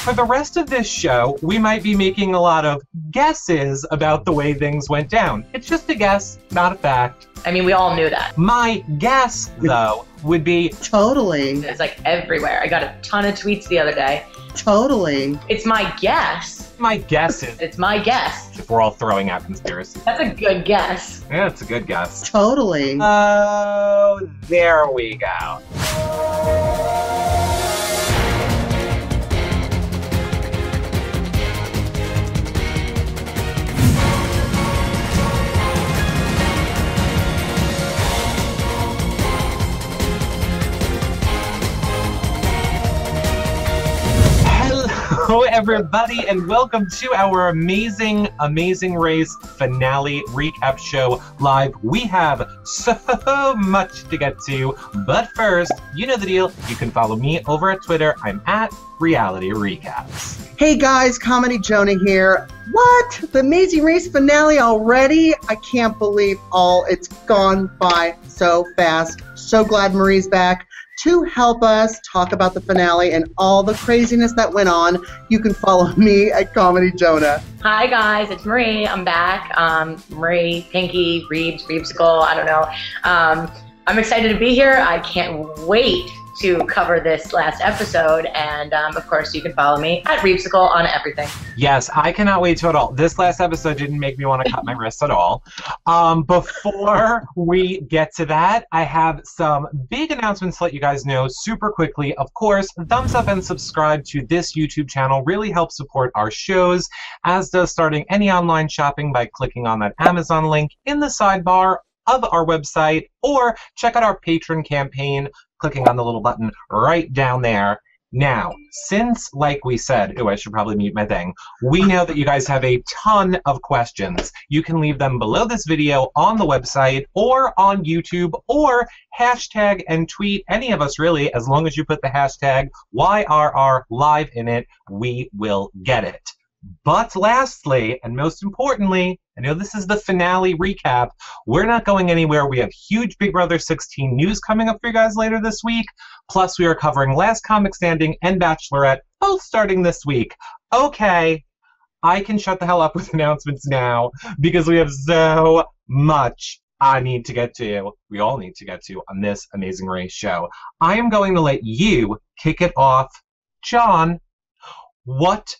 for the rest of this show, we might be making a lot of guesses about the way things went down. It's just a guess, not a fact. I mean, we all knew that. My guess, though, would be... Totally. It's like everywhere. I got a ton of tweets the other day. Totally. It's my guess. My guess is... It's my guess. If we're all throwing out conspiracy. That's a good guess. Yeah, it's a good guess. Totally. Oh, there we go. Hello, everybody, and welcome to our amazing Race finale recap show live. We have so much to get to, but first, you know the deal. You can follow me over at Twitter. I'm at Reality Recaps. Hey guys, Comedy Jonah here. What? The Amazing Race finale already? I can't believe it's gone by so fast. So glad Marie's back to help us talk about the finale and all the craziness that went on. You can follow me at Comedy Jonah. Hi guys, it's Marie. I'm back. Marie, Pinky, Reebsicle, I don't know. I'm excited to be here. I can't wait to cover this last episode, and of course you can follow me at Reebsicle on everything. Yes, I cannot wait to at all. This last episode didn't make me want to cut my wrists at all. Before we get to that, I have some big announcements to let you guys know super quickly. Of course, thumbs up and subscribe to this YouTube channel really helps support our shows, as does starting any online shopping by clicking on that Amazon link in the sidebar of our website, or check out our Patreon campaign clicking on the little button right down there. Now, since, like we said, I should probably mute my thing, we know that you guys have a ton of questions. You can leave them below this video on the website or on YouTube, or hashtag and tweet any of us really, as long as you put the hashtag YRRLive in it, we will get it. But lastly, and most importantly, I know this is the finale recap, we're not going anywhere. We have huge Big Brother 16 news coming up for you guys later this week. Plus, we are covering Last Comic Standing and Bachelorette, both starting this week. Okay, I can shut the hell up with announcements now, because we have so much I need to get to, we all need to get to, on this Amazing Race show. I am going to let you kick it off. John, what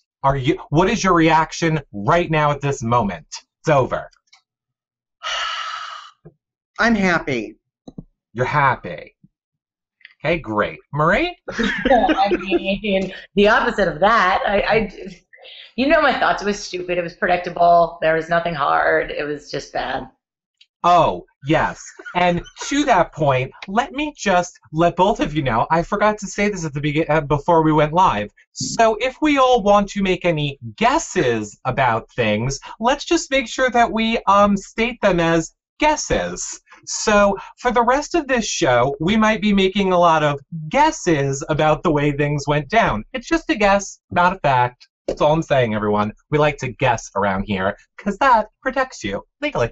is your reaction right now at this moment? It's over. I'm happy. You're happy. Okay, great. Marie? I mean, the opposite of that. You know my thoughts. It was stupid. It was predictable. There was nothing hard. It was just bad. Oh, yes. And to that point, let me just let both of you know, I forgot to say this at the beginning before we went live. So if we all want to make any guesses about things, let's just make sure that we state them as guesses. So for the rest of this show, we might be making a lot of guesses about the way things went down. It's just a guess, not a fact. That's all I'm saying, everyone. We like to guess around here, because that protects you, legally.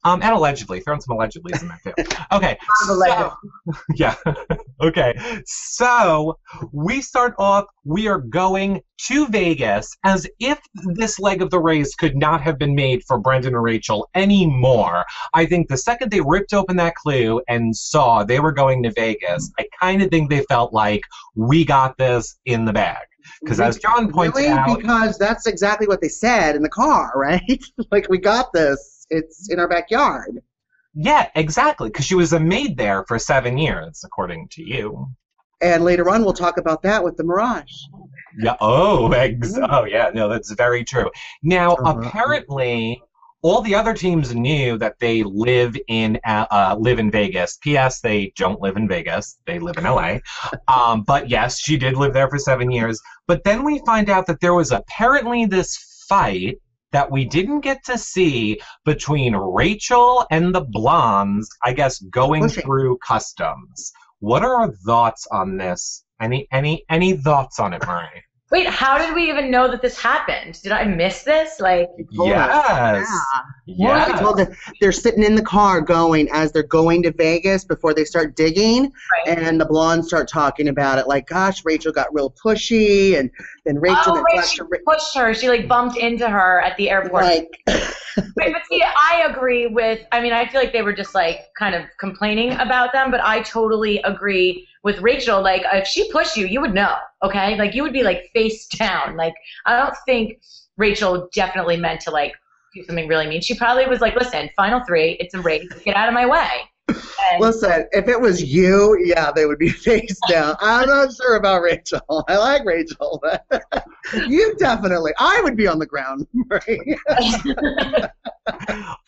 And allegedly. Throw in some allegedlys in there, too. Okay. So, yeah. Okay. So, we start off, we are going to Vegas, as if this leg of the race could not have been made for Brendan and Rachel anymore. I think the second they ripped open that clue and saw they were going to Vegas, I kind of think they felt like, we got this in the bag. Because as John pointed out... Because that's exactly what they said in the car, right? Like, we got this. It's in our backyard. Yeah, exactly. Because she was a maid there for 7 years, according to you. And later on, we'll talk about that with the Mirage. Yeah. Oh, yeah. No, that's very true. Now, apparently... all the other teams knew that they live in Vegas. P.S. They don't live in Vegas. They live in L.A. But yes, she did live there for 7 years. But then we find out that there was apparently this fight that we didn't get to see between Rachel and the Blondes, I guess, going through customs. What are our thoughts on this? Any thoughts on it, Marie? Wait, how did we even know that this happened? Did I miss this? Like, Yes. Yeah. Yes. Well, they're sitting in the car going as they're going to Vegas before they start digging, right. and the blondes start talking about it. Like, gosh, Rachel got real pushy, and then Rachel she pushed her. She like bumped into her at the airport. Like, but see, I agree with. I mean, I feel like they were just like kind of complaining about them, but I totally agree with Rachel. Like, if she pushed you, you would know. Okay, like you would be like face down. Like, I don't think Rachel definitely meant to like do something really mean. She probably was like, listen, final three, it's a race, get out of my way. And listen, if it was you, yeah, they would be face down. I'm not sure about Rachel. I like Rachel, but you definitely, I would be on the ground.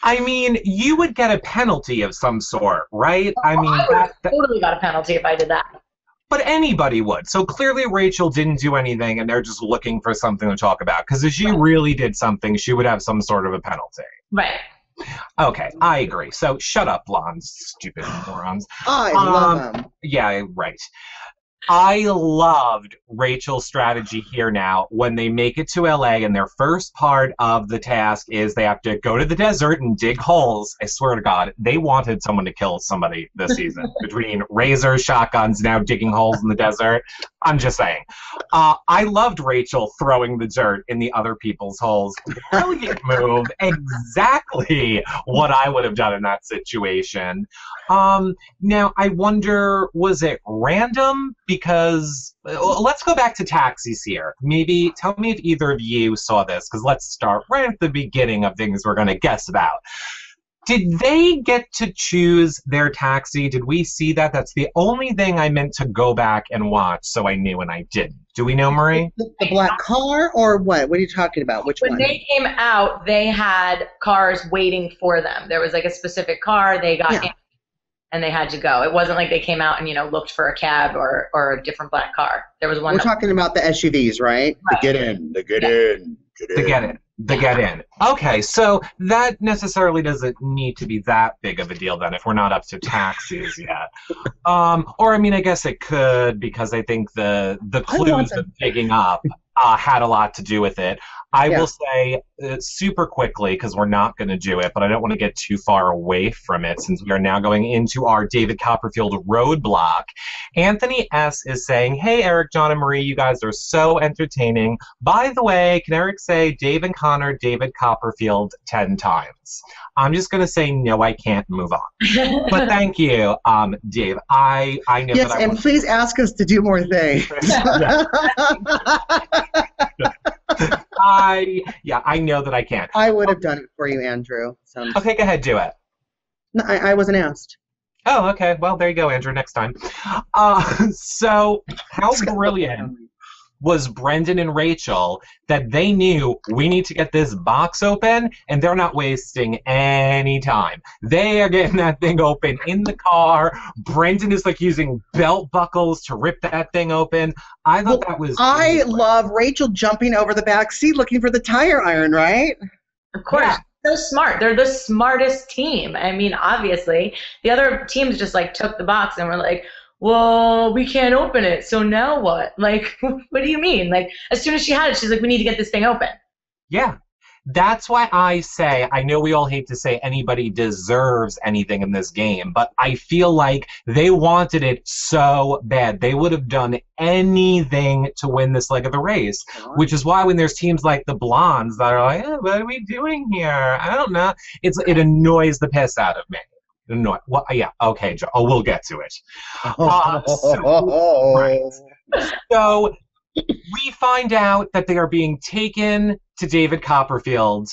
I mean, you would get a penalty of some sort, right? I mean, I would totally got a penalty if I did that. But anybody would. So clearly Rachel didn't do anything, and they're just looking for something to talk about. Because if she really did something, she would have some sort of a penalty. Right. Okay, I agree. So shut up, blondes, stupid morons. I love them. Yeah, right. I loved Rachel's strategy here now when they make it to LA and their first part of the task is they have to go to the desert and dig holes. I swear to God, they wanted someone to kill somebody this season. Between razors, shotguns, now digging holes in the desert. I'm just saying. I loved Rachel throwing the dirt in the other people's holes. Brilliant move. Exactly what I would have done in that situation. Now, I wonder, was it random? Because let's go back to taxis here. Maybe tell me if either of you saw this, because let's start right at the beginning of things we're going to guess about. Did they get to choose their taxi? Did we see that? That's the only thing I meant to go back and watch, so I knew and I didn't. Do we know, Marie? The black car or what? What are you talking about? Which one? When they came out, they had cars waiting for them. There was like a specific car they got in, and they had to go. It wasn't like they came out and, looked for a cab or a different black car. There was one. We're talking about the SUVs, right? Right. The get in. The get in. The get in. Okay, so that necessarily doesn't need to be that big of a deal then if we're not up to taxis yet. Or I mean, I guess it could, because I think the clues of digging up had a lot to do with it. I will say super quickly, because we're not going to do it, but I don't want to get too far away from it since we are now going into our David Copperfield roadblock. Anthony S. is saying, hey, Eric, John, and Marie, you guys are so entertaining. By the way, can Eric say Dave and Connor, David Copperfield 10 times? I'm just going to say no, I can't, move on. But thank you, Dave. I know that I and please ask us to do more things. I know that I can. I would have done it for you, Andrew. Okay, go ahead, do it. No, I wasn't asked. Oh, okay. Well, there you go, Andrew. Next time. So how brilliant was Brendan and Rachel that they knew we need to get this box open, and they're not wasting any time. They are getting that thing open in the car. Brendan is like using belt buckles to rip that thing open. I thought that was I love Rachel jumping over the back seat looking for the tire iron, right? Of course. Yeah. So smart. They're the smartest team. I mean, obviously, the other teams just like took the box and were like, well, we can't open it, so now what? Like, what do you mean? Like, as soon as she had it, she's like, we need to get this thing open. Yeah. That's why I say, I know we all hate to say anybody deserves anything in this game, but I feel like they wanted it so bad. They would have done anything to win this leg of the race, which is why when there's teams like the Blondes that are like, oh, what are we doing here? I don't know. It annoys the piss out of me. No, well, yeah, okay, Joe. Oh, we'll get to it. So we find out that they are being taken to David Copperfield,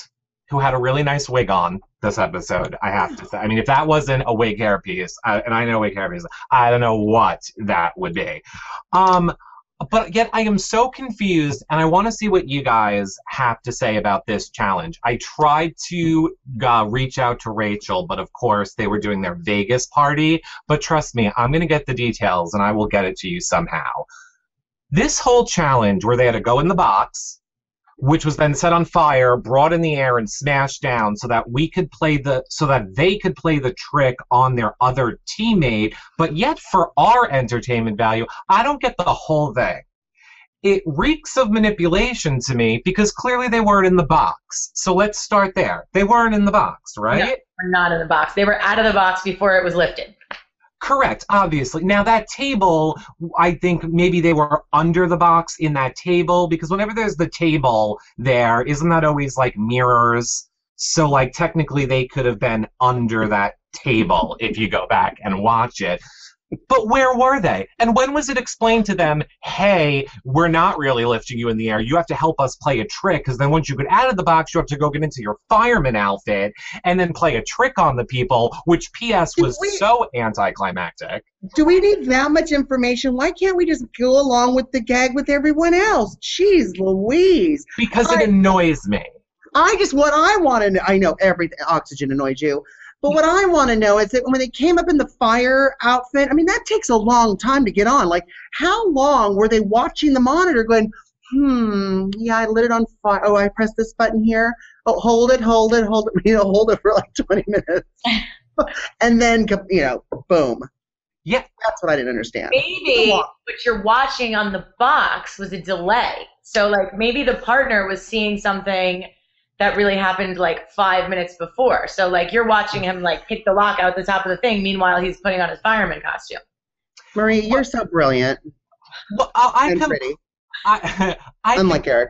who had a really nice wig on this episode, I have to say. I mean, if that wasn't a wig hairpiece, and I know wig hairpiece, I don't know what that would be. But yet I am so confused, and I want to see what you guys have to say about this challenge. I tried to reach out to Rachel, but of course they were doing their Vegas party. But trust me, I'm going to get the details, and I will get it to you somehow. This whole challenge where they had to go in the box, which was then set on fire, brought in the air, and smashed down so that they could play the trick on their other teammate. But yet, for our entertainment value, I don't get the whole thing. it reeks of manipulation to me because clearly they weren't in the box. So let's start there. They weren't in the box, right? No, they're not in the box. They were out of the box before it was lifted. Correct, obviously. Now that table, I think maybe they were under the box in that table, because whenever there's the table there, isn't that always like mirrors? So like technically they could have been under that table if you go back and watch it. But where were they? And when was it explained to them, hey, we're not really lifting you in the air. You have to help us play a trick, because then once you get out of the box, you have to go get into your fireman outfit and then play a trick on the people, which P.S. was so anticlimactic. Do we need that much information? Why can't we just go along with the gag with everyone else? Jeez Louise. Because it annoys me. What I want to know, I know everything, oxygen annoys you. But what I want to know is that when they came up in the fire outfit, I mean, that takes a long time to get on. Like, how long were they watching the monitor going, yeah, I lit it on fire. Oh, I pressed this button here. Oh, hold it. Hold it for like 20 minutes. And then, boom. Yeah. That's what I didn't understand. Maybe what you're watching on the box was a delay. So, like, maybe the partner was seeing something that really happened like 5 minutes before. So like you're watching him like pick the lock out the top of the thing. Meanwhile, he's putting on his fireman costume. Marie, you're so brilliant. Well, pretty. Unlike Eric.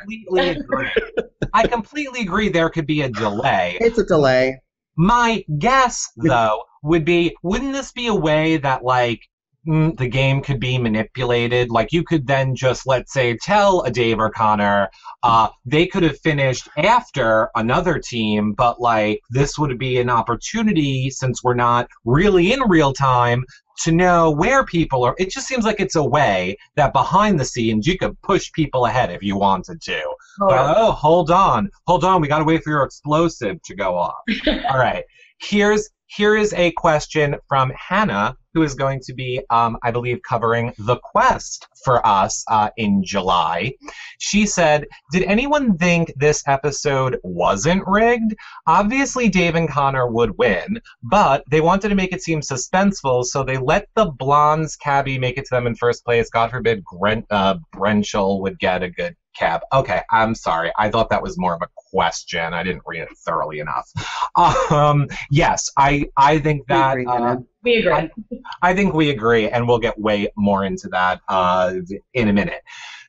I completely agree there could be a delay. It's a delay. My guess, though, would be, wouldn't this be a way that like the game could be manipulated? Like you could then just, let's say, tell a Dave or Connor they could have finished after another team, but like this would be an opportunity, since we're not really in real time, to know where people are. It just seems like it's a way that behind the scenes you could push people ahead if you wanted to. But, hold on, we gotta wait for your explosive to go off. All right, here is a question from Hannah, who is going to be, I believe, covering The Quest for us in July. She said, did anyone think this episode wasn't rigged? Obviously, Dave and Connor would win, but they wanted to make it seem suspenseful, so they let the blonde's cabbie make it to them in first place. God forbid Brenchel would get a good cab. Okay, I'm sorry. I thought that was more of a question. I didn't read it thoroughly enough. Yes, I think that we agree. I think we agree, and we'll get way more into that in a minute.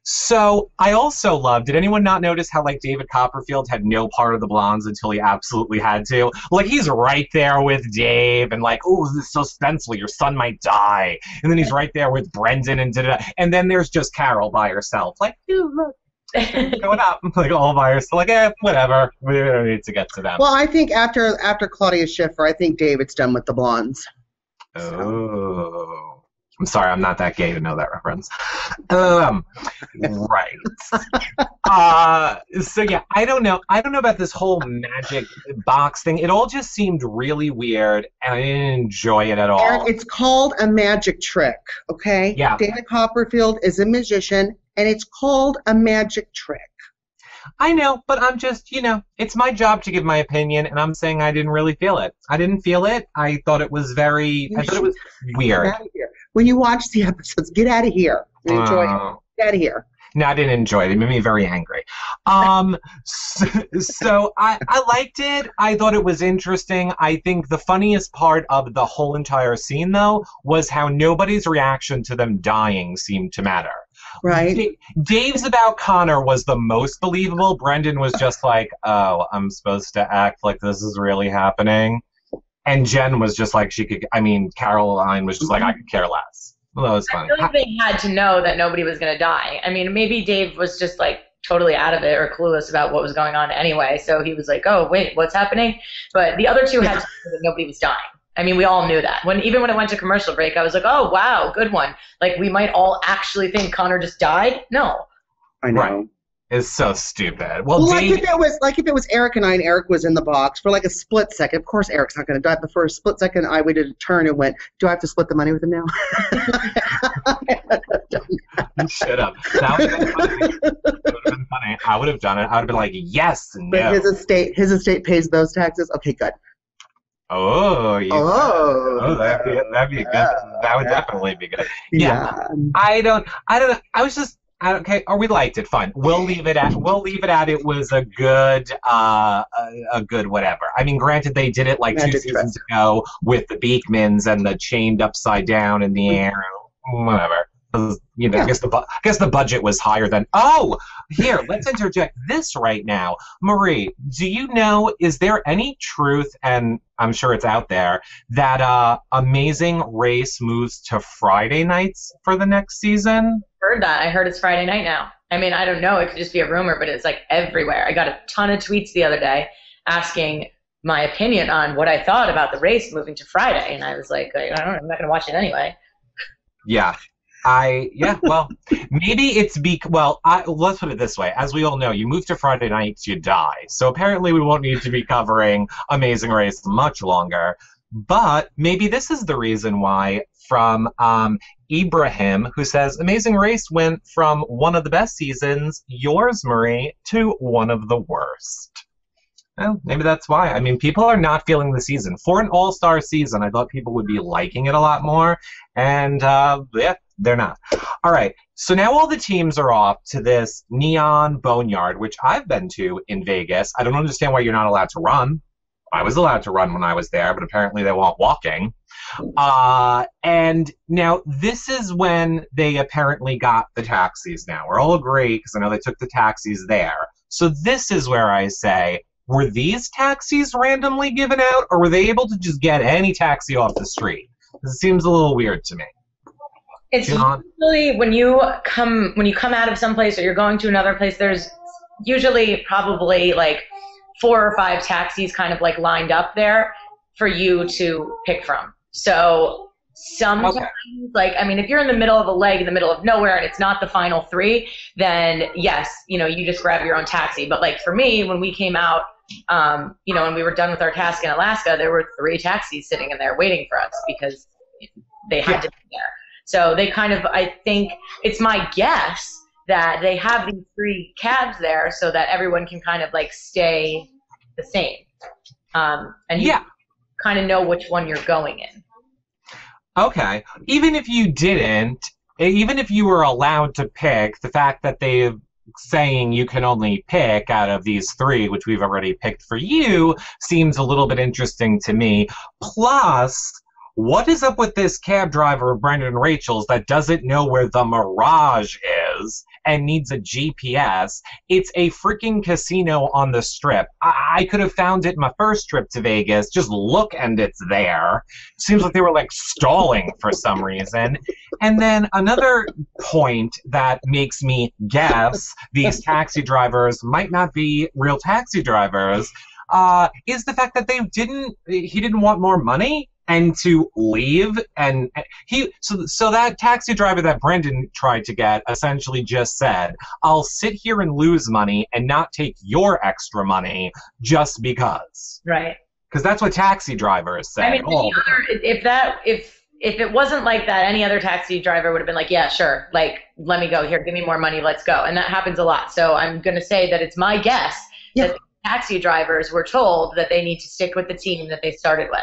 So I also love, did anyone not notice how like David Copperfield had no part of the blondes until he absolutely had to? Like he's right there with Dave and like, oh, this is so suspenseful, your son might die. And then he's right there with Brendan and da-da-da. And then there's just Carol by herself. Like, dude, look. Going up, like all by herself, like, whatever. We don't need to get to them. Well, I think after Claudia Schiffer, I think David's done with the blondes. Oh, I'm sorry, I'm not that gay to know that reference. Right. So yeah, I don't know about this whole magic box thing. It all just seemed really weird, and I didn't enjoy it at all. Eric, it's called a magic trick, okay? Yeah. David Copperfield is a magician, and it's called a magic trick. I know, but I'm just, it's my job to give my opinion, and I'm saying I didn't really feel it. I didn't feel it. I thought it was weird. Get out of here. When you watch the episodes, get out of here. Enjoy it. Get out of here. No, I didn't enjoy it. It made me very angry. So I liked it. I thought it was interesting. I think the funniest part of the whole entire scene, though, was how nobody's reaction to them dying seemed to matter. Right. Dave's about Connor was the most believable. Brendan was just like, oh, I'm supposed to act like this is really happening. And Jen was just like, Caroline was just like, I could care less. Well, that was funny. I feel like they had to know that nobody was going to die. I mean, maybe Dave was just like totally out of it or clueless about what was going on anyway. So he was like, oh, wait, what's happening? But the other two had to know that nobody was dying. I mean, we all knew that. Even when it went to commercial break, I was like, oh, wow, good one. Like, we might all actually think Connor just died. No. I know. Right. It's so stupid. Well, like if it was Eric and I, and Eric was in the box for like a split second. Of course, Eric's not going to die. But for a split second, I waited a turn and went, "Do I have to split the money with him now?" You should have. That would have been funny. I would have done it. I would have been like, "Yes, no." But his estate pays those taxes. Okay, good. Oh, that'd be good. That would definitely be good. Yeah. I don't know. Okay, or we liked it. Fine. We'll leave it at it was a good whatever. I mean, granted, they did it like Magic 2 seasons ago with the Beekmans and the chained upside down in the air. Whatever. You know, Yeah. I guess the budget was higher than. Oh, here, let's interject this right now, Marie. Do you know? Is there any truth? And I'm sure it's out there that Amazing Race moves to Friday nights for the next season. Heard that. I heard it's Friday night now. I mean, I don't know. It could just be a rumor, but it's like everywhere. I got a ton of tweets the other day asking my opinion on what I thought about the race moving to Friday, and I was like, I don't know. I'm not going to watch it anyway. Yeah. Well, maybe it's let's put it this way. As we all know, you move to Friday nights, you die. So apparently we won't need to be covering Amazing Race much longer. But maybe this is the reason why from Ibrahim, who says, Amazing Race went from one of the best seasons, yours, Marie, to one of the worst. Well, maybe that's why. I mean, people are not feeling the season. For an all-star season, I thought people would be liking it a lot more. And, they're not. All right, so now all the teams are off to this Neon Boneyard, which I've been to in Vegas. I don't understand why you're not allowed to run. I was allowed to run when I was there, but apparently they want walking. And now this is when they apparently got the taxis now. We're all agree, because I know they took the taxis there. So this is where I say, were these taxis randomly given out, or were they able to just get any taxi off the street? It seems a little weird to me. It's usually when you come out of some place or you're going to another place, there's usually probably like 4 or 5 taxis kind of like lined up there for you to pick from. So sometimes, like, I mean, if you're in the middle of a leg in the middle of nowhere and it's not the final 3, then yes, you know, you just grab your own taxi. But like for me, when we came out, you know, and we were done with our task in Alaska, there were 3 taxis sitting in there waiting for us because they had to be there. So they kind of, I think, it's my guess that they have these 3 cabs there so that everyone can kind of like stay the same. And you kind of know which one you're going in. Okay. Even if you didn't, even if you were allowed to pick, the fact that they're saying you can only pick out of these 3, which we've already picked for you, seems a little bit interesting to me. Plus, what is up with this cab driver of Brendan and Rachel's that doesn't know where the Mirage is and needs a GPS? It's a freaking casino on the Strip. I could have found it my first trip to Vegas. Just look and it's there. Seems like they were like stalling for some reason. And then another point that makes me guess these taxi drivers might not be real taxi drivers is the fact that he didn't want more money and to leave, and so that taxi driver that Brendan tried to get essentially just said, I'll sit here and lose money and not take your extra money just because. Right. Because that's what taxi drivers say. I mean, if it wasn't like that, any other taxi driver would have been like, yeah, sure, like, let me go here, give me more money, let's go. And that happens a lot. So I'm going to say that it's my guess that taxi drivers were told that they need to stick with the team that they started with.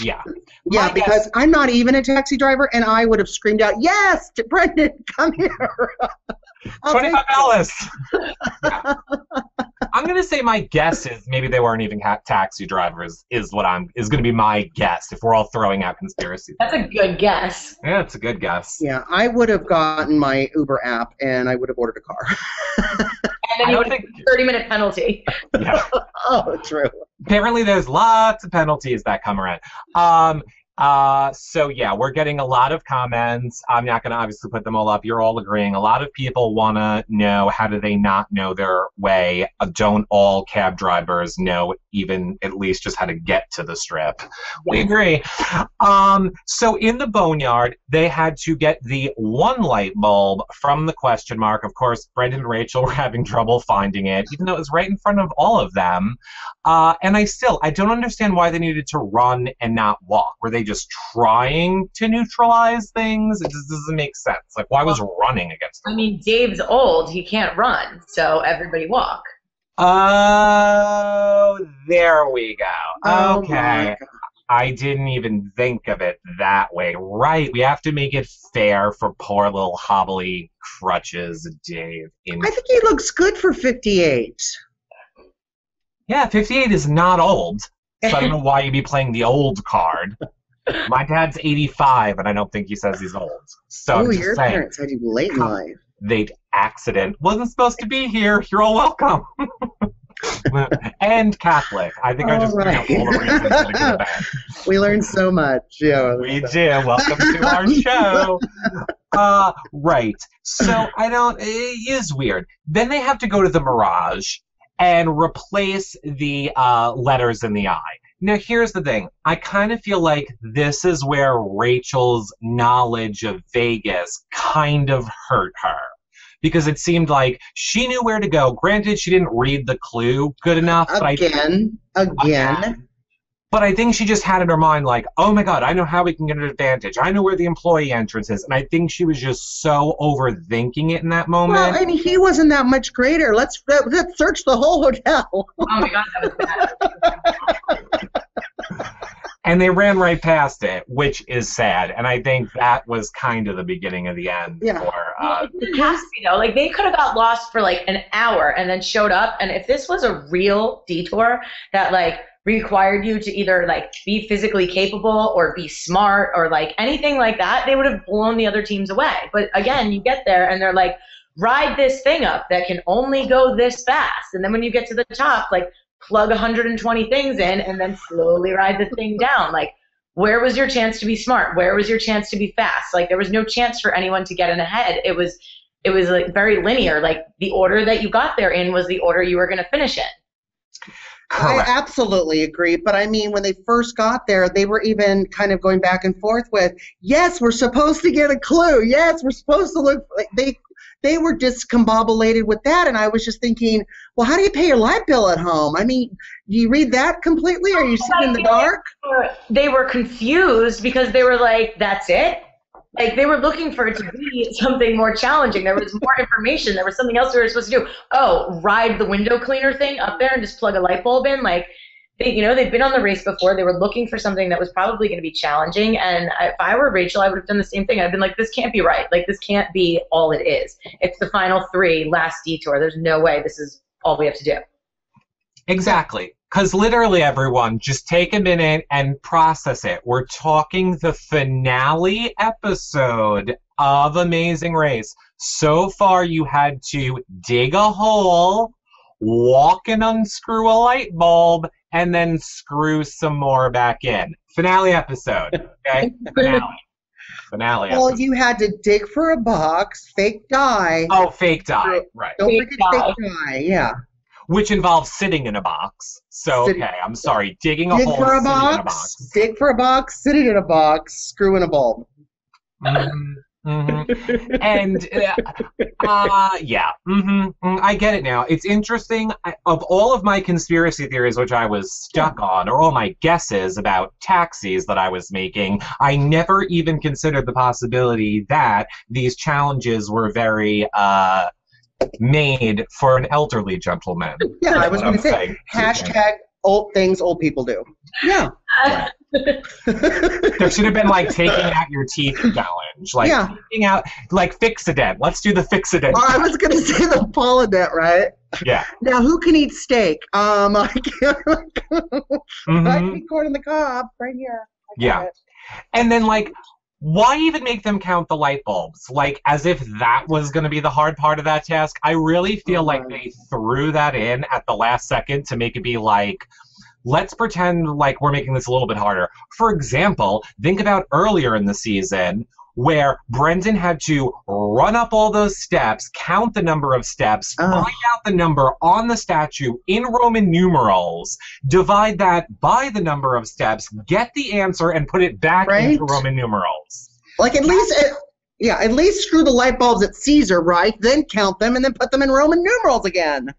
Yeah. Yeah, because I'm not even a taxi driver, and I would have screamed out, yes, Brendan, come here. $25. I'm going to say my guess is maybe they weren't even taxi drivers is going to be my guess if we're all throwing out conspiracy. That's a good guess. Yeah, it's a good guess. Yeah, I would have gotten my Uber app, and I would have ordered a car. And then you would have a 30-minute penalty. Yeah. Oh, true. Apparently there's lots of penalties that come around. So yeah, we're getting a lot of comments. I'm not going to obviously put them all up. You're all agreeing. A lot of people want to know, how do they not know their way? Don't all cab drivers know even at least just how to get to the Strip? We agree. So in the Boneyard, they had to get the one light bulb from the question mark. Of course, Brendan and Rachel were having trouble finding it, even though it was right in front of all of them. And I don't understand why they needed to run and not walk. Were they just trying to neutralize things? It just doesn't make sense. Like, why was running against them? I mean, Dave's old. He can't run, so everybody walk. Oh, there we go. Okay. I didn't even think of it that way. Right, we have to make it fair for poor little hobbly crutches, Dave. I think he looks good for 58. Yeah, 58 is not old. So I don't know why you'd be playing the old card. My dad's 85, and I don't think he says he's old. So I'm just your saying, parents had you late in life. The accident wasn't supposed to be here. You're all welcome. And Catholic. I think I just bring up all the reasons that it could have been. We learned so much. Yeah, we do. Welcome to our show. Right. So it is weird. Then they have to go to the Mirage and replace the letters in the eye. Now, here's the thing. I kind of feel like this is where Rachel's knowledge of Vegas kind of hurt her. Because it seemed like she knew where to go. Granted, she didn't read the clue good enough. Again. But I think she just had in her mind, like, oh my God, I know how we can get an advantage. I know where the employee entrance is. And I think she was just so overthinking it in that moment. Well, I mean, he wasn't that much greater. Let's search the whole hotel. Oh my God, that was bad. And they ran right past it, which is sad. And I think that was kind of the beginning of the end for it has to be, though. Like, they could have got lost for like an hour and then showed up. And if this was a real detour that like required you to either like be physically capable or be smart or like anything like that, they would have blown the other teams away. But again, you get there and they're like, ride this thing up that can only go this fast. And then when you get to the top, like, plug 120 things in and then slowly ride the thing down. Like, where was your chance to be smart? Where was your chance to be fast? Like, there was no chance for anyone to get in ahead. It was like very linear. Like, the order that you got there in was the order you were going to finish in. Correct. I absolutely agree. But I mean, when they first got there, they were even kind of going back and forth with, yes, we're supposed to get a clue. Yes, we're supposed to look like they were discombobulated with that. And I was just thinking, well, how do you pay your light bill at home? I mean, do you read that completely? Are you sitting in the dark? They were confused because they were like, that's it? Like, they were looking for it to be something more challenging. There was more information. There was something else we were supposed to do. Oh, ride the window cleaner thing up there and just plug a light bulb in. Like, they've been on the race before. They were looking for something that was probably going to be challenging. And if I were Rachel, I would have done the same thing. I'd been like, this can't be right. Like, this can't be all it is. It's the final 3, last detour. There's no way this is all we have to do. Exactly. Because literally, everyone, just take a minute and process it. We're talking the finale episode of Amazing Race. So far, you had to dig a hole, walk and unscrew a light bulb, and then screw some more back in. Finale episode, okay? Finale episode. Well, you had to dig for a box, fake die. Oh, fake die, right. Don't forget fake die, yeah. Which involves sitting in a box. So, okay, I'm sorry. Digging a hole, for a sitting box, in a box. Dig for a box, sitting in a box, screw in a bulb. And, I get it now. It's interesting. Of all of my conspiracy theories, which I was stuck on, or all my guesses about taxis that I was making, I never even considered the possibility that these challenges were very, made for an elderly gentleman. Yeah, I was going to say, hashtag old things old people do. Yeah. There should have been like taking out your teeth challenge. Like taking out, like Fix-A-Dent. Let's do the Fix-A-Dent. I was going to say the Paula-Dent, right? Yeah. Now, who can eat steak? I can eat corn on the cob right here. Yeah. And then like, why even make them count the light bulbs? Like, as if that was going to be the hard part of that task. I really feel like they threw that in at the last second to make it be like, let's pretend like we're making this a little bit harder. For example, think about earlier in the season where Brendan had to run up all those steps, count the number of steps, find out the number on the statue in Roman numerals, divide that by the number of steps, get the answer, and put it back into Roman numerals. Like, at least screw the light bulbs at Caesar, right? Then count them and then put them in Roman numerals again.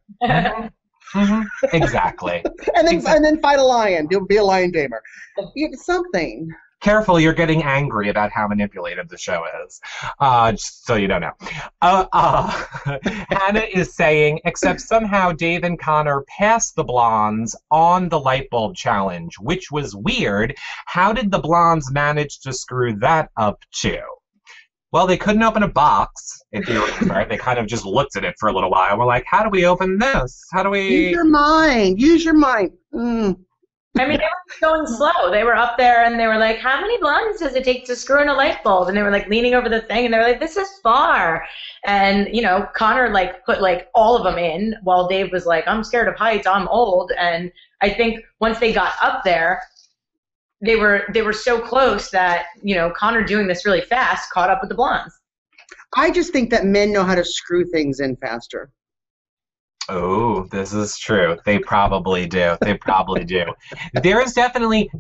Exactly. And then fight a lion. Be a lion tamer. Something. Careful, you're getting angry about how manipulative the show is. Just so you don't know. Hannah is saying, except somehow Dave and Connor passed the blondes on the light bulb challenge, which was weird. How did the blondes manage to screw that up too? Well, they couldn't open a box, if you remember. They kind of just looked at it for a little while. We're like, how do we open this? How do we... Use your mind. Use your mind. I mean, they were going slow. They were up there, and they were like, how many blondes does it take to screw in a light bulb? And they were, like, leaning over the thing, and they were like, this is far. And, you know, Connor, like, put, like, all of them in, while Dave was like, I'm scared of heights, I'm old. And I think once they got up there, they were so close that, you know, Connor doing this really fast caught up with the blondes. I just think that men know how to screw things in faster. Oh, this is true. They probably do. They probably do. There is definitely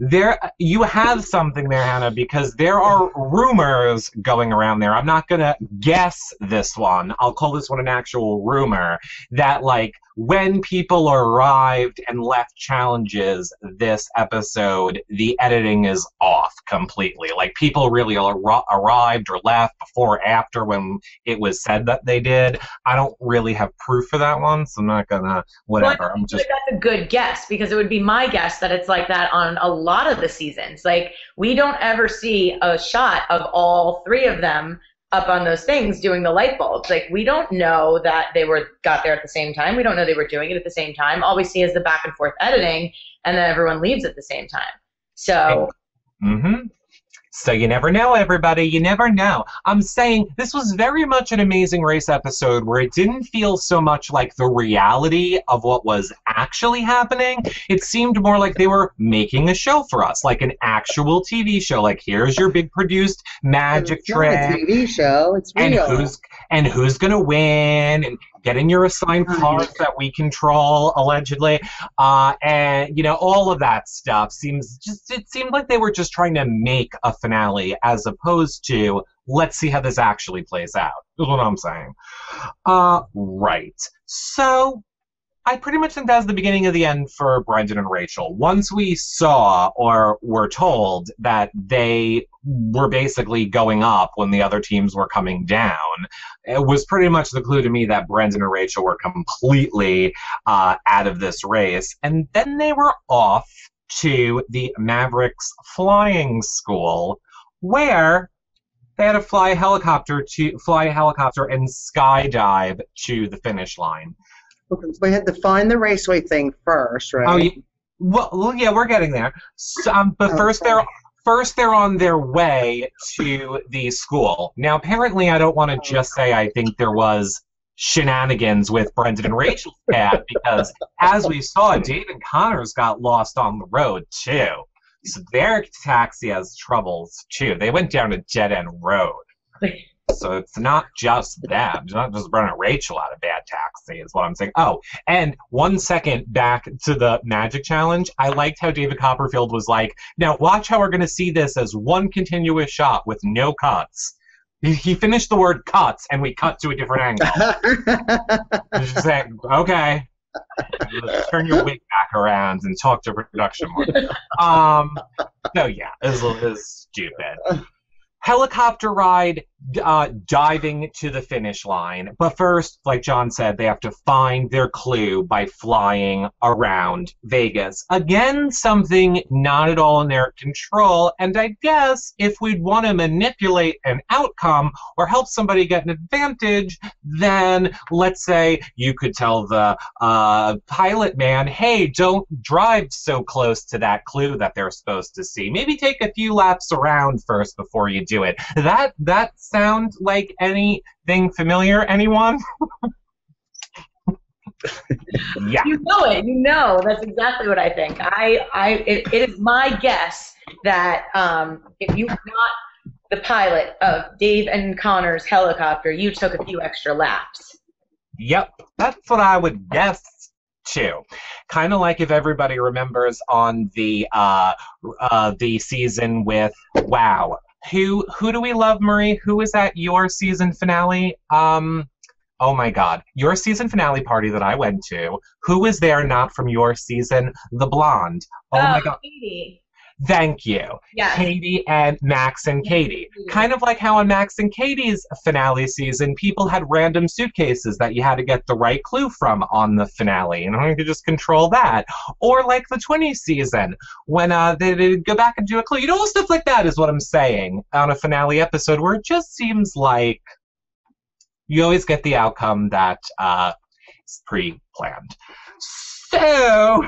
you have something there, Hannah, because there are rumors going around there. I'm not gonna guess this one. I'll call this one an actual rumor that, like, when people arrived and left challenges this episode, the editing is off completely. Like, people really arrived or left before or after when it was said that they did. I don't really have proof for that one, so I'm not gonna whatever. Well, that's a good guess, because it would be my guess that it's like that on a lot of the seasons. Like, we don't ever see a shot of all three of them up on those things doing the light bulbs. Like, we don't know that they got there at the same time. We don't know they were doing it at the same time. All we see is the back and forth editing, and then everyone leaves at the same time. So So you never know, everybody. You never know. I'm saying this was very much an Amazing Race episode where it didn't feel so much like the reality of what was actually happening. It seemed more like they were making a show for us, like an actual TV show. Like, here's your big produced magic trick. It's not a TV show. It's real. And who's going to win, and getting your assigned cards that we control, allegedly. And, you know, all of that stuff it seemed like they were just trying to make a finale as opposed to, let's see how this actually plays out, is what I'm saying. Right. So I pretty much think that's the beginning of the end for Brendan and Rachel. Once we saw or were told that they were basically going up when the other teams were coming down, it was pretty much the clue to me that Brendan and Rachel were completely out of this race. And then they were off to the Mavericks flying school, where they had to fly a helicopter and skydive to the finish line. We had to find the raceway thing first, right? Oh, yeah. Well, yeah, we're getting there. So, but first they're on their way to the school. Now, apparently, I don't want to just say I think there was shenanigans with Brendan and Rachel's cab, because as we saw, Dave and Connors got lost on the road too. So their taxi has troubles too. They went down a dead-end road. So it's not just them. It's not just Brendan and Rachel out of bad taxi, is what I'm saying. Oh, and 1 second back to the Magic Challenge, I liked how David Copperfield was like, now watch how we're going to see this as one continuous shot with no cuts. He finished the word cuts, and we cut to a different angle. Just saying, okay, turn your wig back around and talk to production more. So yeah, it was stupid. Helicopter ride, diving to the finish line. But first, like John said, they have to find their clue by flying around Vegas. Again, something not at all in their control. And I guess if we'd want to manipulate an outcome or help somebody get an advantage, then let's say you could tell the pilot man, hey, don't drive so close to that clue that they're supposed to see. Maybe take a few laps around first before you do it. That sound like anything familiar, anyone? Yeah. You know it. You know. That's exactly what I think. It is my guess that if you got the pilot of Dave and Connor's helicopter, you took a few extra laps. Yep. That's what I would guess too. Kind of like if everybody remembers on the season with Wow. Who do we love, Marie? Who was at your season finale? Oh my God. Your season finale party that I went to. Who was there not from your season? The blonde. Oh my God. Katie. Thank you. Yes. Katie and Max and Katie. Kind of like how on Max and Katie's finale season, people had random suitcases that you had to get the right clue from on the finale. You know, you could just control that. Or like the 20 season, when they'd go back and do a clue. You know, stuff like that is what I'm saying on a finale episode where it just seems like you always get the outcome that is pre-planned. So,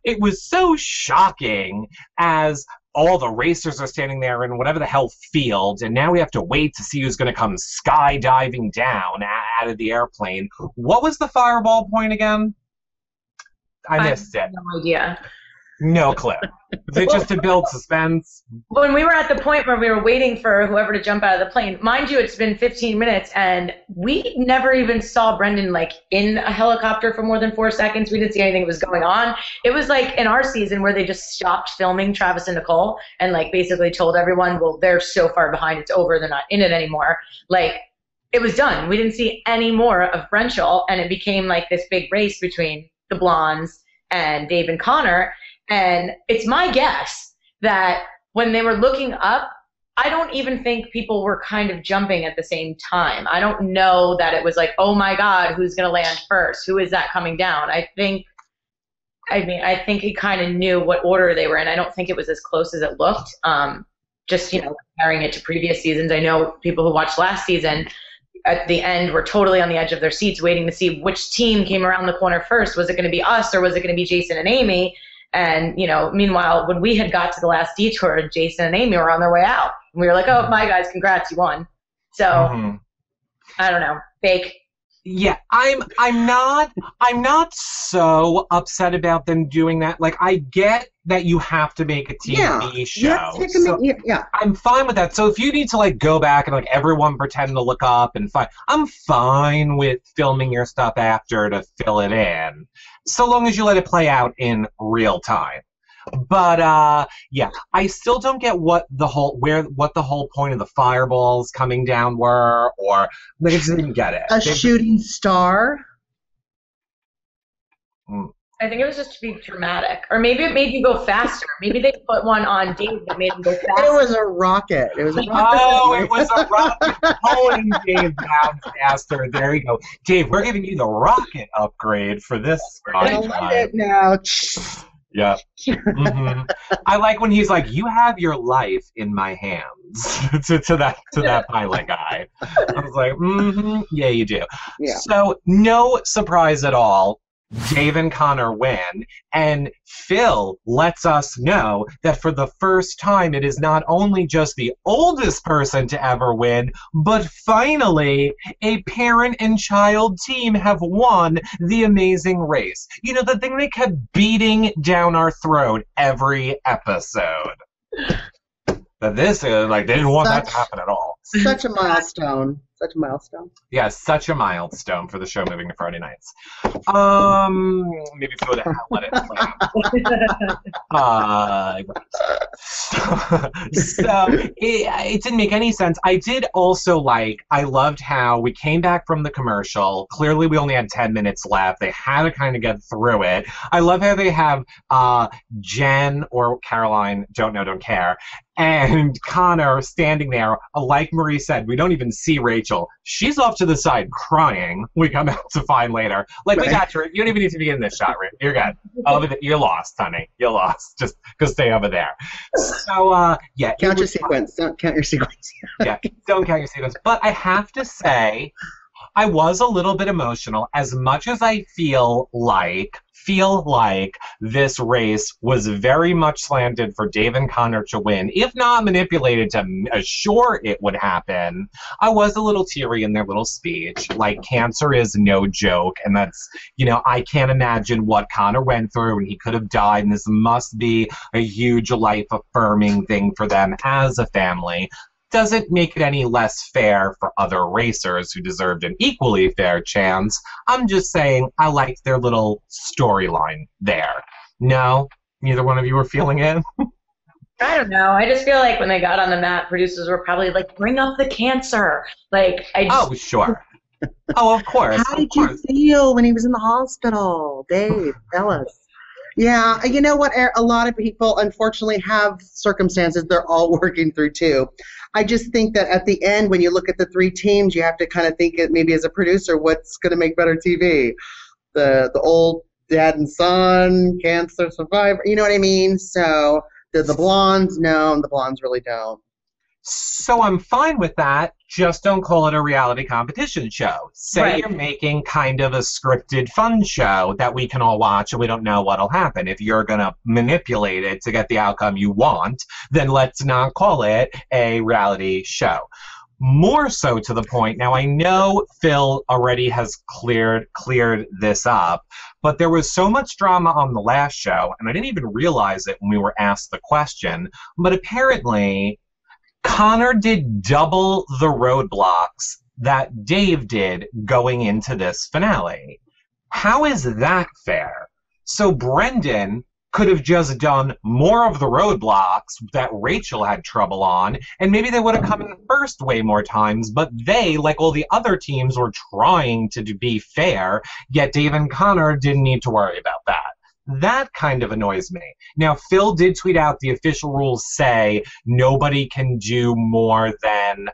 it was so shocking as all the racers are standing there in whatever the hell field, and now we have to wait to see who's going to come skydiving down out of the airplane. What was the fireball point again? I missed it. No idea. No clue. Is it just to build suspense? When we were at the point where we were waiting for whoever to jump out of the plane, mind you, it's been 15 minutes, and we never even saw Brendan, like, in a helicopter for more than 4 seconds. We didn't see anything that was going on. It was like in our season where they just stopped filming Travis and Nicole and, like, basically told everyone, well, they're so far behind, it's over, they're not in it anymore. Like, it was done. We didn't see any more of Brenchel, and it became, like, this big race between the blondes and Dave and Connor. And it's my guess that when they were looking up, I don't even think people were kind of jumping at the same time. I don't know that it was like, oh my God, who's going to land first? Who is that coming down? I think he kind of knew what order they were in. I don't think it was as close as it looked. Just, you know, comparing it to previous seasons. I know people who watched last season at the end were totally on the edge of their seats waiting to see which team came around the corner first. Was it going to be us or was it going to be Jason and Amy? And, you know, meanwhile, when we had got to the last detour, Jason and Amy were on their way out. And we were like, oh, my guys, congrats, you won. So, I don't know. Fake. Yeah, I'm not so upset about them doing that. Like, I get that you have to make a TV show. Yeah. I'm fine with that. So if you need to, like, go back and, like, everyone pretend to look up and I'm fine with filming your stuff after to fill it in, so long as you let it play out in real time. But yeah, I still don't get what the whole point of the fireballs coming down were, or I just didn't get it. Shooting star. I think it was just to be dramatic, or maybe it made you go faster. Maybe they put one on Dave that made him go faster. It was a rocket. It was a rocket. Oh, it was a rocket pulling Dave down faster. There you go, Dave. We're giving you the rocket upgrade for this. I love it now. Yeah. I like when he's like, "You have your life in my hands." to that pilot guy. I was like, yeah, you do. Yeah. So no surprise at all. Dave and Connor win, and Phil lets us know that for the first time it is not only just the oldest person to ever win, but finally a parent and child team have won the Amazing Race. You know, the thing they kept beating down our throat every episode. But this is like, they didn't want that to happen at all. Such a milestone. Such a milestone. Yeah, such a milestone for the show moving to Friday nights. Maybe throw that out, let it play out. So it didn't make any sense. I did also I loved how we came back from the commercial. Clearly we only had 10 minutes left. They had to kind of get through it. I love how they have Jen or Caroline, don't know, don't care, and Connor standing there. Like Marie said, we don't even see Rachel. She's off to the side crying. We come out to find later. Like, we got you. You don't even need to be in this shot, Rick. You're good. You're lost, honey. You're lost. Just go stay over there. So, yeah. Count your sequence. Don't count your sequence. Yeah, don't count your sequence. But I have to say, I was a little bit emotional. As much as I feel like this race was very much slanted for Dave and Connor to win, if not manipulated to assure it would happen. I was a little teary in their little speech. Like, cancer is no joke, and that's, you know, I can't imagine what Connor went through, and he could have died, and this must be a huge life-affirming thing for them as a family. Doesn't make it any less fair for other racers who deserved an equally fair chance. I'm just saying I liked their little storyline there. No? Neither one of you were feeling it? I don't know. I just feel like when they got on the mat, producers were probably like, bring up the cancer. Like, Oh, sure. Oh, of course. How did you feel when he was in the hospital? Dave, tell us. Yeah, you know what? A lot of people, unfortunately, have circumstances they're all working through too. I just think that at the end, when you look at the three teams, you have to kind of think it maybe as a producer, what's going to make better TV? The old dad and son, cancer survivor, you know what I mean? So the blondes? No, the blondes really don't. So I'm fine with that. Just don't call it a reality competition show. Say you're making kind of a scripted fun show that we can all watch and we don't know what'll happen. If you're going to manipulate it to get the outcome you want, then let's not call it a reality show. More so to the point, now I know Phil already has cleared this up, but there was so much drama on the last show, and I didn't even realize it when we were asked the question, but apparently Connor did double the roadblocks that Dave did going into this finale. How is that fair? So Brendan could have just done more of the roadblocks that Rachel had trouble on, and maybe they would have come in first way more times, but they, like all the other teams, were trying to be fair, yet Dave and Connor didn't need to worry about that. That kind of annoys me. Now, Phil did tweet out the official rules say nobody can do more than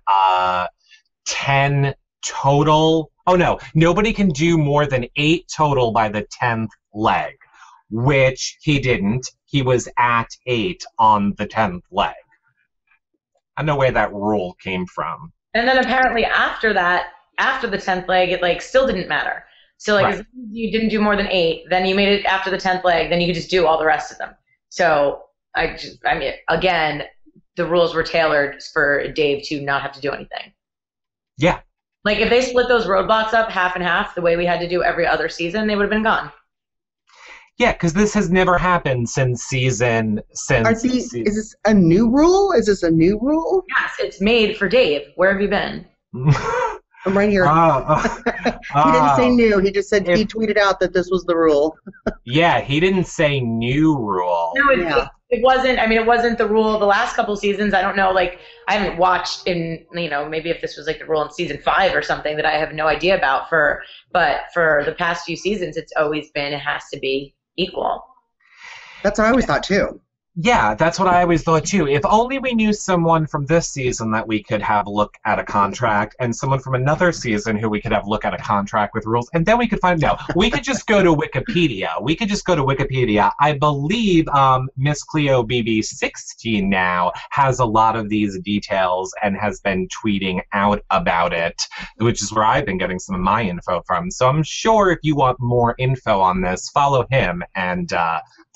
10 total. Oh, no. Nobody can do more than 8 total by the 10th leg, which he didn't. He was at 8 on the 10th leg. I don't know where that rule came from. And then apparently after that, after the 10th leg, it still didn't matter. So as long as you didn't do more than 8, then you made it after the 10th leg, then you could just do all the rest of them. So I mean, again, the rules were tailored for Dave to not have to do anything. Yeah. Like if they split those roadblocks up half and half, the way we had to do every other season, they would have been gone. Yeah, because this has never happened since season. Is this a new rule? Is this a new rule? Yes, it's made for Dave. Where have you been? I'm right here. He didn't say new. He just said he tweeted out that this was the rule. Yeah, he didn't say new rule. No, it wasn't. I mean, it wasn't the rule the last couple seasons. I don't know. I haven't watched in, maybe if this was the rule in season 5 or something that I have no idea about. But for the past few seasons, it's always been it has to be equal. That's what I always thought too. Yeah, that's what I always thought too. If only we knew someone from this season that we could have look at a contract, and someone from another season who we could have look at a contract with rules, and then we could find out. We could just go to Wikipedia. I believe Miss Cleo BB16 now has a lot of these details and has been tweeting out about it, which is where I've been getting some of my info from. So I'm sure if you want more info on this, follow him, and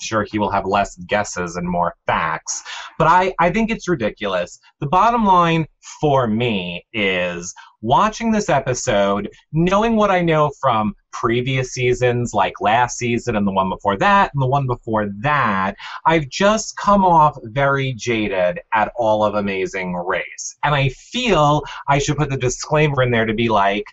sure he will have less guesses and more facts. But I think it's ridiculous. The bottom line for me is watching this episode, knowing what I know from previous seasons, like last season and the one before that and the one before that, I've just come off very jaded at all of Amazing Race. And I feel I should put the disclaimer in there to be like,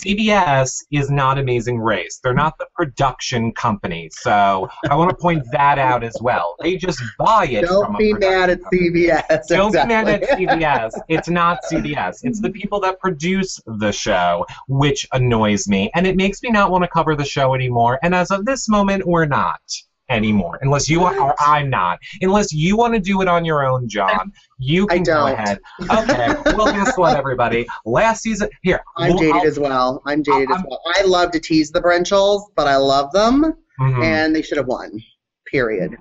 CBS is not Amazing Race. They're not the production company. So I want to point that out as well. They just buy it from a production company. Don't be mad at CBS. Don't be mad at CBS. It's not CBS. It's the people that produce the show, which annoys me. And it makes me not want to cover the show anymore. And as of this moment, we're not anymore. Unless you are, or I'm not. Unless you want to do it on your own, John. You can go ahead. Okay. Well, guess what, everybody? Last season, here. I'm jaded as well. I love to tease the Brenchels, but I love them, and they should have won. Period.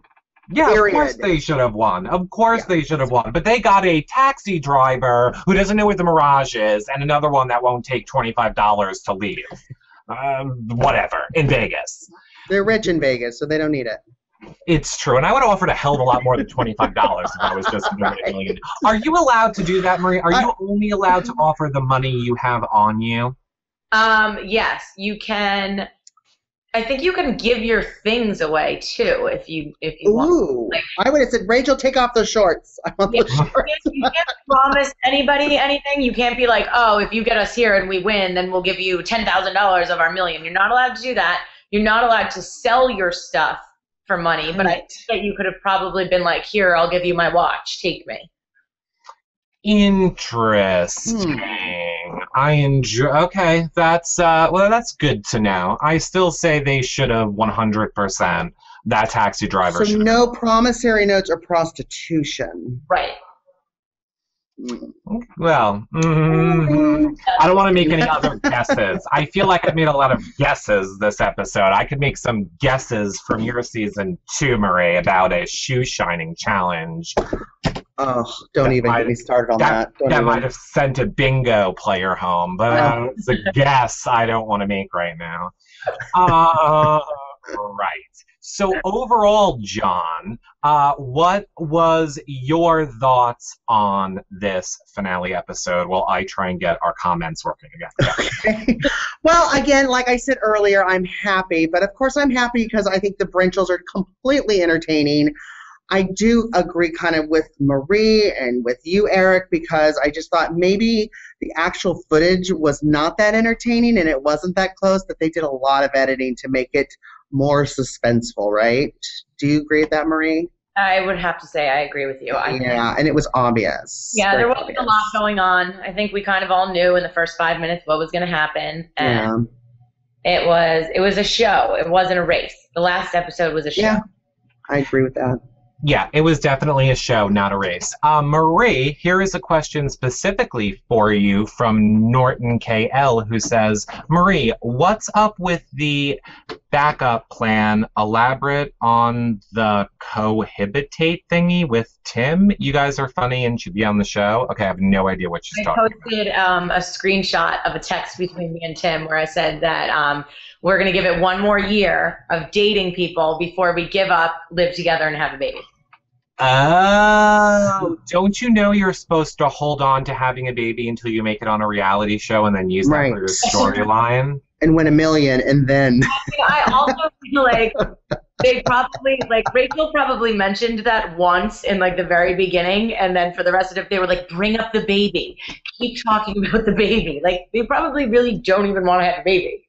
Yeah, of course they should have won. Of course they should have won. But they got a taxi driver who doesn't know where the Mirage is, and another one that won't take $25 to leave. Whatever. In Vegas. They're rich in Vegas, so they don't need it. It's true, and I would have offered a hell of a lot more than $25 if I was just doing $1 million. Are you allowed to do that, Marie? Are you only allowed to offer the money you have on you? Yes, you can. I think you can give your things away too if you want. I would have said, Rachel, take off those shorts. I want those shorts. You can't promise anybody anything. You can't be like, oh, if you get us here and we win, then we'll give you $10,000 of our million. You're not allowed to do that. You're not allowed to sell your stuff for money, but I think that you could have probably been like, here, I'll give you my watch, take me. Interesting. I enjoy. Okay, that's well, that's good to know. I still say they should have 100%. That taxi driver So should. no promissory notes or prostitution. Right. Well, I don't want to make any other guesses. I feel like I've made a lot of guesses this episode. I could make some guesses from your season 2, Marie, about a shoe shining challenge. Oh, don't even get me started on that. That might have sent a bingo player home, but it's a guess I don't want to make right now. Right. So overall, John, what was your thoughts on this finale episode while I try and get our comments working again? Okay. Well, again, like I said earlier, I'm happy. But of course, I'm happy because I think the Brinchels are completely entertaining. I do agree kind of with Marie and with you, Eric, because I just thought maybe the actual footage was not that entertaining and it wasn't that close, that they did a lot of editing to make it more suspenseful, right? Do you agree with that, Marie? I would have to say I agree with you. Yeah, and it was obvious. Yeah, there wasn't a lot going on. I think we kind of all knew in the first 5 minutes what was going to happen. And it was a show. It wasn't a race. The last episode was a show. Yeah, I agree with that. Yeah, it was definitely a show, not a race. Marie, here is a question specifically for you from Norton KL, who says, Marie, what's up with the backup plan? Elaborate on the cohabitate thingy with Tim. You guys are funny and should be on the show. Okay, I have no idea what she's talking about. I posted a screenshot of a text between me and Tim where I said that we're going to give it one more year of dating people before we give up, live together, and have a baby. Oh, don't you know you're supposed to hold on to having a baby until you make it on a reality show and then use that for your storyline? And win $1 million, and then... I also feel like they probably, like, Rachel probably mentioned that once in, like, the very beginning, and then for the rest of it, they were like, bring up the baby. Keep talking about the baby. Like, they probably really don't even want to have a baby.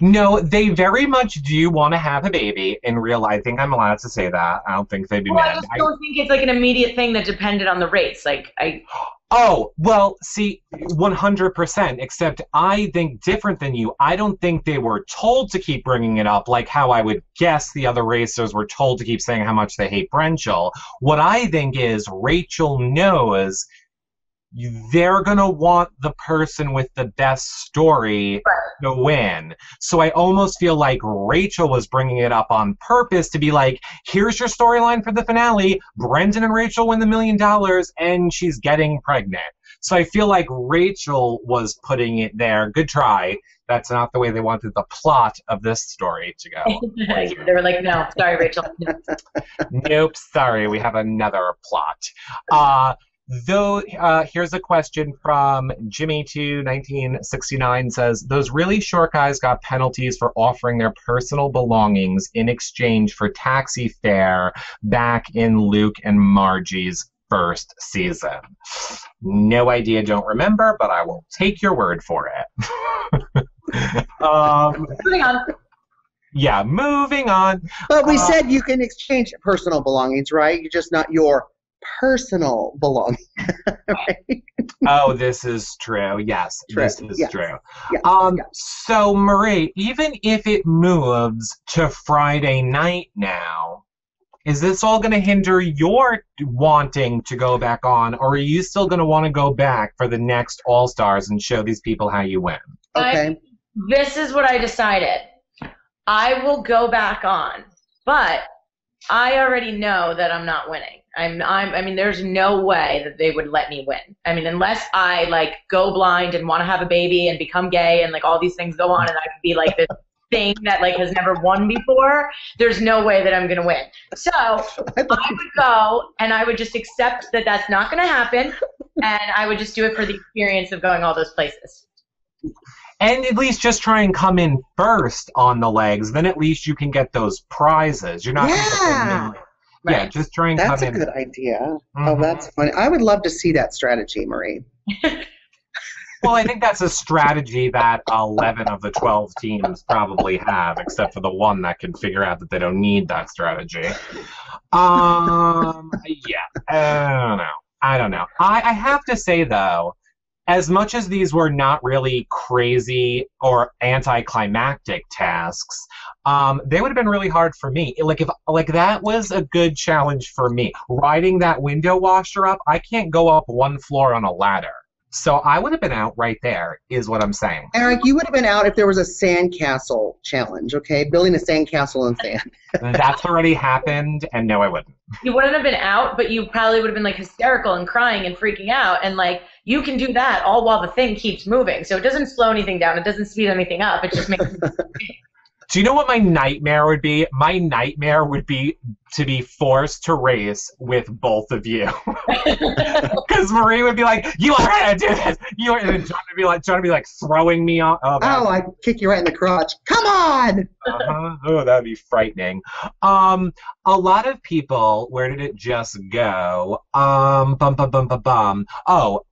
No, they very much do want to have a baby in real life. I think I'm allowed to say that. I don't think they'd be mad. I just don't think it's like an immediate thing that depended on the race. Oh, well, see, 100%, except I think different than you. I don't think they were told to keep bringing it up like how I would guess the other racers were told to keep saying how much they hate Brenchel. What I think is Rachel knows they're going to want the person with the best story to win. So I almost feel like Rachel was bringing it up on purpose to be like, here's your storyline for the finale. Brendan and Rachel win the $1 million and she's getting pregnant. So I feel like Rachel was putting it there. Good try. That's not the way they wanted the plot of this story to go. They were like, no, sorry, Rachel. Nope, sorry, we have another plot. Here's a question from Jimmy21969 says, those really short guys got penalties for offering their personal belongings in exchange for taxi fare back in Luke and Margie's first season. No idea, don't remember, but I will take your word for it. Moving on. Yeah, moving on. But we said you can exchange personal belongings, right? You're just not your personal belonging. Right? Oh, this is true. Yes, this is true. Yes. So, Marie, even if it moves to Friday night now, is this all going to hinder your wanting to go back on, or are you still going to want to go back for the next All-Stars and show these people how you win? Okay. This is what I decided. I will go back on, but I already know that I'm not winning. I mean, there's no way that they would let me win. I mean, unless I, like, go blind and want to have a baby and become gay and, like, all these things go on and I could be, like, this thing that, like, has never won before, there's no way that I'm going to win. So I would go and I would just accept that that's not going to happen, and I would just do it for the experience of going all those places. And at least just try and come in first on the legs. Then at least you can get those prizes. You're not going to get the Right. Yeah, just try and that's come in. That's a good idea. Mm-hmm. Oh, that's funny. I would love to see that strategy, Marie. Well, I think that's a strategy that 11 of the 12 teams probably have, except for the one that can figure out that they don't need that strategy. Yeah, I don't know. I don't know. I have to say, though, as much as these were not really crazy or anticlimactic tasks, they would have been really hard for me. If that was a good challenge for me. Riding that window washer up, I can't go up one floor on a ladder. So I would have been out right there, is what I'm saying. Eric, you would have been out if there was a sandcastle challenge, okay? Building a sandcastle in sand. That's already happened, and no, I wouldn't. You wouldn't have been out, but you probably would have been like hysterical and crying and freaking out. And like, you can do that all while the thing keeps moving. So it doesn't slow anything down. It doesn't speed anything up. It just makes Do you know what my nightmare would be? My nightmare would be to be forced to race with both of you. Because Marie would be like, "You are gonna do this." You are, and John would be like throwing me off. Oh, I'd kick you right in the crotch. Come on. Oh, that'd be frightening. A lot of people. Where did it just go? Oh,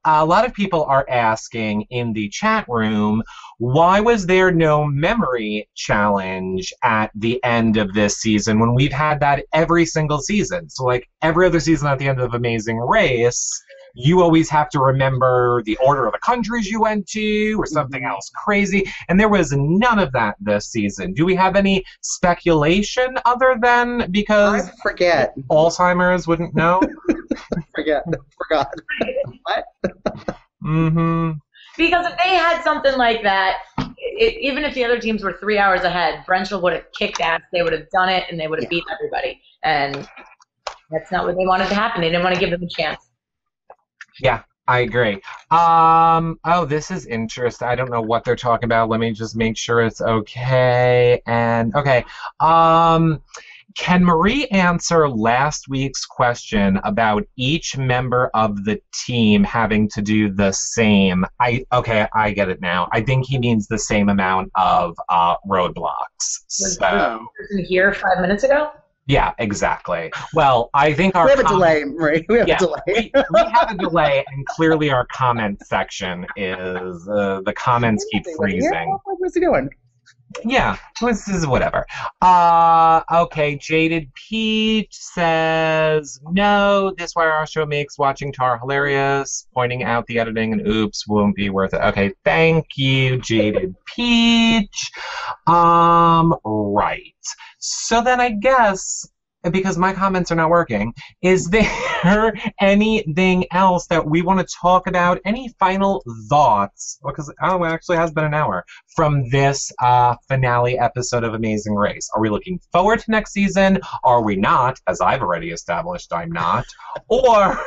a lot of people are asking in the chat room, why was there no memory challenge at the end of this season when we've had that every single season? So like every other season at the end of Amazing Race, you always have to remember the order of the countries you went to or something else crazy. And there was none of that this season. Do we have any speculation other than because I forget. Alzheimer's wouldn't know? Forgot. What? Mm-hmm. Because if they had something like that, even if the other teams were 3 hours ahead, Brenchel would have kicked ass. They would have done it, and they would have beat everybody. And that's not what they wanted to happen. They didn't want to give them a chance. Yeah, I agree. Oh, this is interesting. I don't know what they're talking about. Let me just make sure it's okay. And okay. Can Marie answer last week's question about each member of the team having to do the same? Okay, I get it now. I think he means the same amount of roadblocks. Was the person here 5 minutes ago? Yeah, exactly. Well, I think our we have a delay, Marie. We have a delay. we have a delay, and clearly our comment section is the comments keep freezing. Where's it going? Yeah, this is whatever. Okay, Jaded Peach says, no, this Wire Our Show makes watching Tar hilarious, pointing out the editing and oops won't be worth it. Okay, thank you, Jaded Peach. Right. So then I guess, because my comments are not working, is there anything else that we want to talk about? Any final thoughts? Because, it actually has been an hour from this finale episode of Amazing Race. Are we looking forward to next season? Are we not? As I've already established, I'm not. Or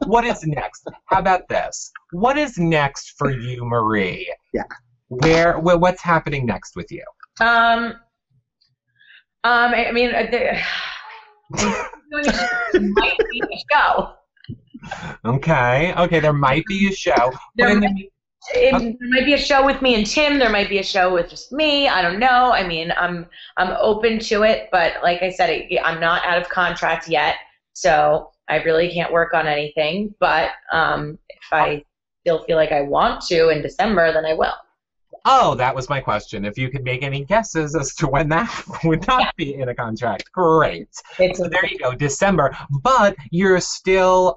what is next? How about this? What is next for you, Marie? Yeah. What's happening next with you? I mean, there might be a show. Okay, there might be a show. There might be a show with me and Tim. There might be a show with just me. I don't know. I mean, I'm open to it, but like I said, I'm not out of contract yet, so I really can't work on anything. But if I still feel like I want to in December, then I will. Oh, that was my question. If you could make any guesses as to when that would not be in a contract, great. So there you go, December. But you're still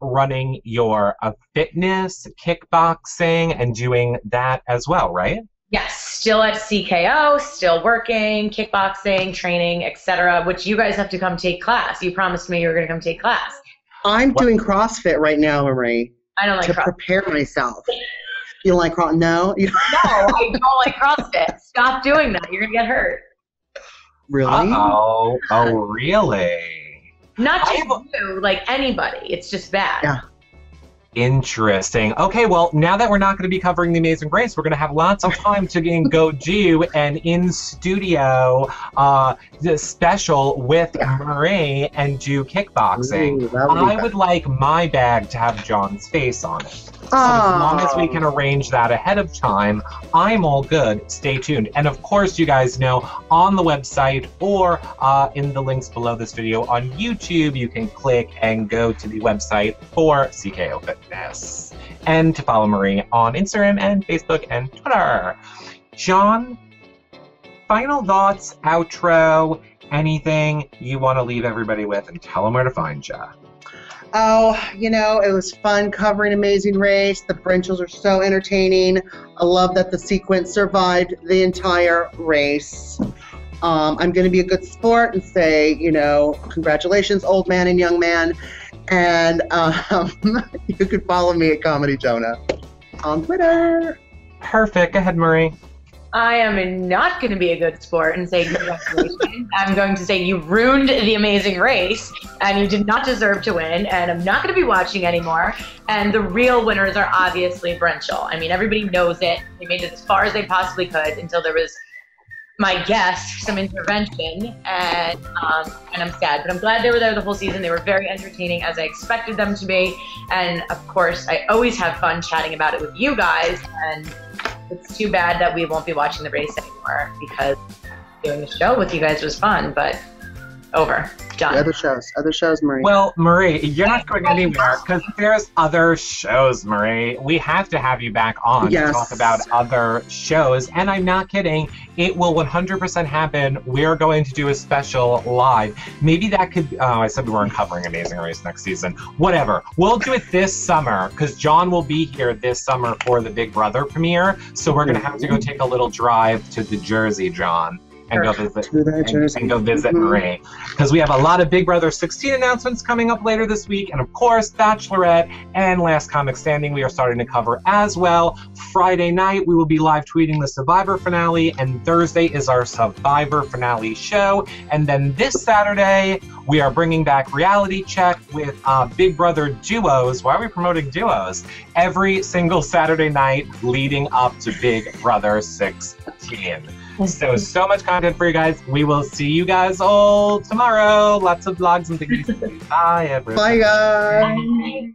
running your fitness, kickboxing, and doing that as well, right? Yes, still at CKO, still working, kickboxing, training, etc. Which you guys have to come take class. You promised me you were going to come take class. I'm doing CrossFit right now, Marie. I don't like to CrossFit. Prepare myself. You don't like CrossFit? No? No, I don't like CrossFit. Stop doing that. You're going to get hurt. Really? Uh-oh. Oh, really? Not just you, like anybody. It's just bad. Yeah. Interesting. Okay, well, now that we're not going to be covering The Amazing Race, we're going to have lots of time to go do an in-studio special with Marie and do kickboxing. Ooh, I would like my bag to have John's face on it. So as long as we can arrange that ahead of time, I'm all good. Stay tuned. And of course, you guys know, on the website or in the links below this video on YouTube, you can click and go to the website for CKO Fitness. And to follow Marie on Instagram and Facebook and Twitter. John, final thoughts, outro, anything you want to leave everybody with and tell them where to find you. Oh, it was fun covering Amazing Race. The Brenchels are so entertaining. I love that the sequence survived the entire race. I'm going to be a good sport and say, congratulations, old man and young man. And you can follow me at Comedy Jonah on Twitter. Perfect. Go ahead, Marie. I am not going to be a good sport and say congratulations. I'm going to say you ruined the Amazing Race and you did not deserve to win, and I'm not going to be watching anymore. And the real winners are obviously Brenchel. I mean, everybody knows it. They made it as far as they possibly could until there was, my guess, some intervention, and I'm sad. But I'm glad they were there the whole season. They were very entertaining, as I expected them to be. And of course, I always have fun chatting about it with you guys, and it's too bad that we won't be watching the race anymore, because doing the show with you guys was fun, but over. Done. Other shows, Marie. Well, Marie, you're not going anywhere because there's other shows, Marie. We have to have you back on to talk about other shows, and I'm not kidding. It will 100% happen. We're going to do a special live. Maybe that could, I said we weren't covering Amazing Race next season. Whatever. We'll do it this summer because John will be here this summer for the Big Brother premiere, so we're going to have to go take a little drive to the Jersey, John. And go visit Marie. Because we have a lot of Big Brother 16 announcements coming up later this week. And of course, Bachelorette and Last Comic Standing we are starting to cover as well. Friday night, we will be live tweeting the Survivor finale. And Thursday is our Survivor finale show. And then this Saturday, we are bringing back Reality Check with Big Brother duos. Why are we promoting duos? Every single Saturday night leading up to Big Brother 16. So much content for you guys. We will see you guys all tomorrow. Lots of vlogs and things. Bye, everyone. Bye, guys. Bye.